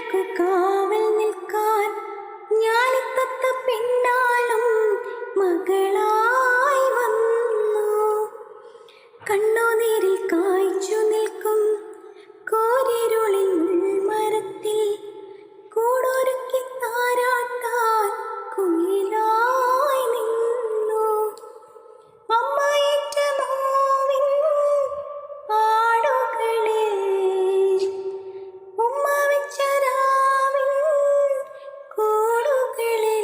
മക്കൾക്കു കാവൽ നിൽക്കാൻ ഞാനിത്തത്ത പെണ്ണാളും മകളായി വന്നു. കണ്ണുനീരിൽ കായ്ച്ചു നിൽക്കും കോരിരുളിൽ ഉൾമരത്തിൽ കൂടൊരുക്കി താരാട്ടാൻ കുയിലായി നിന്നു. അമ്മയേറ്റ നോവിൻ ആടുകളെ ഉമ്മ വെച്ച രാവിൻ കൂടുകളെ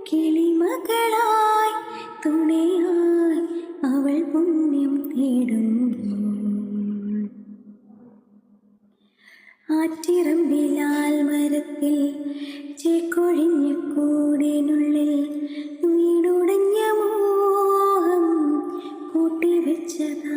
കിളിമകളായി തുണയായി അവൾ പുണ്യം തേടുന്നു. ആറ്റിറമ്പിലാൽ മരത്തിൽ ചേക്കൊഴിഞ്ഞ കൂടിനുള്ളിൽ വീടുടഞ്ഞ മോഹം കൂട്ടിവെച്ചതാരോ.